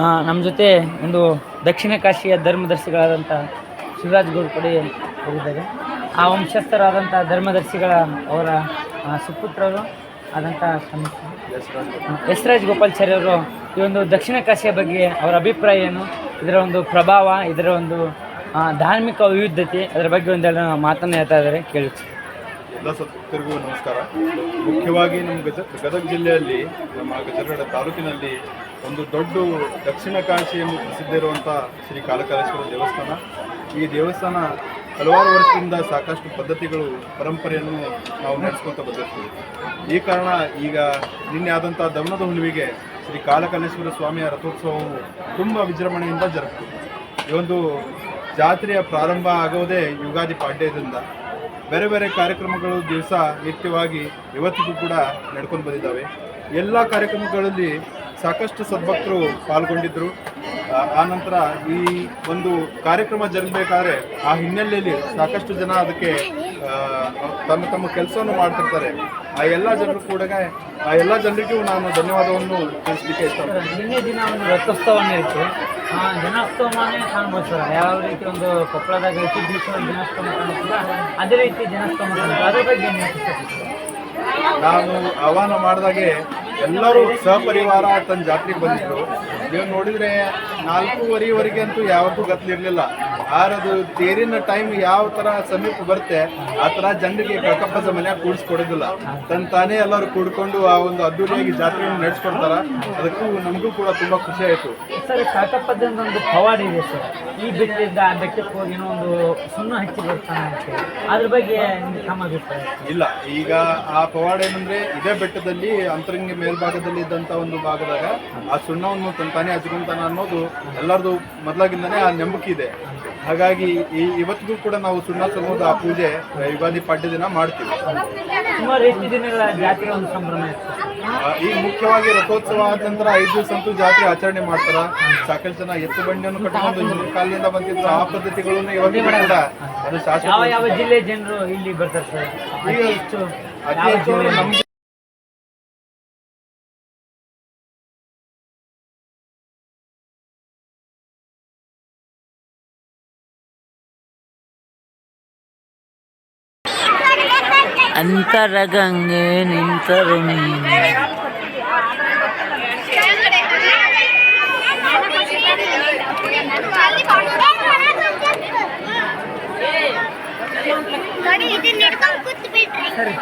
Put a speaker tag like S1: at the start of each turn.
S1: ನಮ್ಮ ಜೊತೆ ಒಂದು ದಕ್ಷಿಣ ಕಾಶಿಯ ಧರ್ಮದರ್ಶಿಗಳಾದಂಥ ಶಿವರಾಜ್ ಗೋಡ್ಕಡೆ ಹೋಗಿದ್ದಾರೆ. ಆ ವಂಶಸ್ಥರಾದಂಥ ಧರ್ಮದರ್ಶಿಗಳ ಅವರ ಸುಪುತ್ರರು ಆದಂಥ ಎಸ್ ರಾಜ್ ಗೋಪಾಲಾಚಾರ್ಯ ಅವರು ಈ ಒಂದು ದಕ್ಷಿಣ ಕಾಶಿಯ ಬಗ್ಗೆ ಅವರ ಅಭಿಪ್ರಾಯ ಏನು, ಇದರ ಒಂದು ಪ್ರಭಾವ, ಇದರ ಒಂದು ಧಾರ್ಮಿಕ ವಿವಿಧತೆ, ಅದರ ಬಗ್ಗೆ ಒಂದೆಲ್ಲ ಮಾತನ್ನು ಹೇಳ್ತಾ ಇದ್ದಾರೆ, ಕೇಳಿ.
S2: ಎಲ್ಲ ಸತ್ತಿರಿಗೂ ನಮಸ್ಕಾರ. ಮುಖ್ಯವಾಗಿ ನಮ್ಮ ಗದಗ ಜಿಲ್ಲೆಯಲ್ಲಿ, ನಮ್ಮ ಗಜರಗಡ ತಾಲೂಕಿನಲ್ಲಿ ಒಂದು ದೊಡ್ಡ ದಕ್ಷಿಣ ಕಾಶಿ ಎಂದು ಪ್ರಸಿದ್ಧ ಇರುವಂಥ ಶ್ರೀ ಕಾಲಕಾಲೇಶ್ವರ ದೇವಸ್ಥಾನ. ಈ ದೇವಸ್ಥಾನ ಹಲವಾರು ವರ್ಷದಿಂದ ಸಾಕಷ್ಟು ಪದ್ಧತಿಗಳು, ಪರಂಪರೆಯನ್ನು ನಾವು ನಡೆಸ್ಕೊತ ಬಂದಿರ್ತೀವಿ. ಈ ಕಾರಣ ಈಗ ನಿನ್ನೆ ಆದಂಥ ದಮನದ ಹುಣ್ಣಿಮೆಗೆ ಶ್ರೀ ಕಾಲಕಾಲೇಶ್ವರ ಸ್ವಾಮಿಯ ರಥೋತ್ಸವವು ತುಂಬ ವಿಜೃಂಭಣೆಯಿಂದ ಜರುಗ್ತದೆ. ಈ ಒಂದು ಜಾತ್ರೆಯ ಪ್ರಾರಂಭ ಆಗೋದೇ ಯುಗಾದಿ ಪಾಡ್ಯದಿಂದ. ಬೇರೆ ಬೇರೆ ಕಾರ್ಯಕ್ರಮಗಳು ದಿವಸ ನಿತ್ಯವಾಗಿ ಇವತ್ತಿಗೂ ಕೂಡ ನಡ್ಕೊಂಡು ಬಂದಿದ್ದಾವೆ. ಎಲ್ಲ ಕಾರ್ಯಕ್ರಮಗಳಲ್ಲಿ ಸಾಕಷ್ಟು ಸದ್ಭಕ್ತರು ಪಾಲ್ಗೊಂಡಿದ್ದರು. ಆನಂತರ ಈ ಒಂದು ಕಾರ್ಯಕ್ರಮ ಜರುಗಬೇಕಾದ್ರೆ ಆ ಹಿನ್ನೆಲೆಯಲ್ಲಿ ಸಾಕಷ್ಟು ಜನ ಅದಕ್ಕೆ ತಮ್ಮ ತಮ್ಮ ಕೆಲಸವನ್ನು ಮಾಡ್ತಿರ್ತಾರೆ. ಆ ಎಲ್ಲ ಜನರು ಕೂಡ, ಆ ಎಲ್ಲ ಜನರಿಗೂ ನಾನು ಧನ್ಯವಾದವನ್ನು ತಿಳಿಸಲಿಕ್ಕೆ ಇಷ್ಟಪಡ್ತೀನಿ.
S1: ನಿನ್ನೆ ದಿನ ಒಂದು ರಥೋತ್ಸವನೇ ಇತ್ತು. ಜನಸ್ತೋಮನೇ ಕಾಣ್ಬೋದು. ಯಾವ ರೀತಿ ಒಂದು ಕೊಪ್ಪಳದಾಗ ಐತಿ ಜನಸ್ತೋಮ ಕಾಣುತ್ತಿಲ್ಲ, ಅದೇ ರೀತಿ ಜನಸ್ತೋಮ ಕಾಣುತ್ತೆ. ಅದ್ರ ಬಗ್ಗೆ
S2: ನಾನು ಆಹ್ವಾನ ಮಾಡಿದಾಗೆ ಎಲ್ಲರೂ ಸಹಪರಿವಾರ ತನ್ನ ಜಾತ್ರೆಗೆ ಬಂದಿದ್ರು. ನೀವು ನೋಡಿದರೆ 4:15ವರೆಗೆ ಅಂತೂ ಯಾವತ್ತೂ ಗತ್ತಲಿರಲಿಲ್ಲ. ಆರದು ತೇರಿನ ಟೈಮ್ ಯಾವ ಥರ ಸಮೀಪ ಬರುತ್ತೆ ಆ ಥರ ಜನರಿಗೆ ಕಳಕಪ್ಪದ ಮನೆಯಾಗ ಕೂಡಿಸ್ಕೊಡೋದಿಲ್ಲ. ತಾನೇ ಎಲ್ಲರೂ ಕೂಡ್ಕೊಂಡು ಆ ಒಂದು ಅದ್ದೂರಿಯಾಗಿ ಜಾತ್ರೆಯನ್ನು ನಡೆಸ್ಕೊಡ್ತಾರ. ಅದಕ್ಕೂ ನಮಗೂ ಕೂಡ ತುಂಬ ಖುಷಿ ಆಯಿತು.
S1: ಸರ್, ಕಳಕಪ್ಪದ ಒಂದು ಪವಾಡ ಇದೆ ಸರ್. ಈ ಬೆಟ್ಟದಿಂದ ಆ ಬೆಟ್ಟಕ್ಕೆ ಹೋಗಿ ಏನೋ ಒಂದು ಸುಣ್ಣ ಹಚ್ಚಿ ಬರ್ತಾನೆ ಅಂತ, ಅದ್ರ ಬಗ್ಗೆ
S2: ಇಲ್ಲ. ಈಗ ಆ ಪವಾಡ ಏನಂದ್ರೆ, ಇದೇ ಬೆಟ್ಟದಲ್ಲಿ ಅಂತರಂಗಿ ಮೇಲ್ಭಾಗದಲ್ಲಿ ಇದ್ದಂಥ ಒಂದು ಭಾಗದಾಗ ಆ ಸುಣ್ಣವನ್ನು ತಾನೇ ಹಚ್ಕೊಂತಾನ ಅನ್ನೋದು ಎಲ್ಲರದು ಮೊದಲಾಗಿಂದನೇ ಆ ನಂಬಿಕೆ ಇದೆ. ಹಾಗಾಗಿ ಇವತ್ತಿಗೂ ಕೂಡ ನಾವು ಸುಣ್ಣ ಸಲ್ಲೋದು ಆ ಪೂಜೆ ಯುಗಾದಿ ಪಾಡ್ಯ ದಿನ ಮಾಡ್ತೀವಿ.
S1: ಸುಮಾರು ಎಷ್ಟು ದಿನಗಳ ಜಾತ್ರೆ ಒಂದು ಸಂಭ್ರಮ ಇತ್ತು.
S2: ಈಗ ಮುಖ್ಯವಾಗಿ ರಥೋತ್ಸವ ಆದ ನಂತರ 5 ದಿವಸ ಅಂತೂ ಜಾತ್ರೆ ಆಚರಣೆ ಮಾಡ್ತಾರ. ಸಾಕಷ್ಟು ಜನ ಎತ್ತು ಬಂಡಿಯನ್ನು ಕಟ್ಟಿಕೊಂಡು ಹಿಂದಿನ ಕಾಲದಿಂದ ಬಂದಿದ್ರು. ಆ ಪದ್ಧತಿಗಳನ್ನು ಇವತ್ತಿಗೂ ಕೂಡ ಅದು ಶಾಶ್ವತ.
S1: ಯಾವ ಜಿಲ್ಲೆ ಜನರು ಇಲ್ಲಿ ಬರ್ತಾರೆ ಸರ್?
S2: ಈಗ ಅತಿ ಹೆಚ್ಚು ನಮ್ಗೆ
S1: ಅಂತರಗಂಗೆ ನಿಂತರು ನೀನು. ಸರಿ.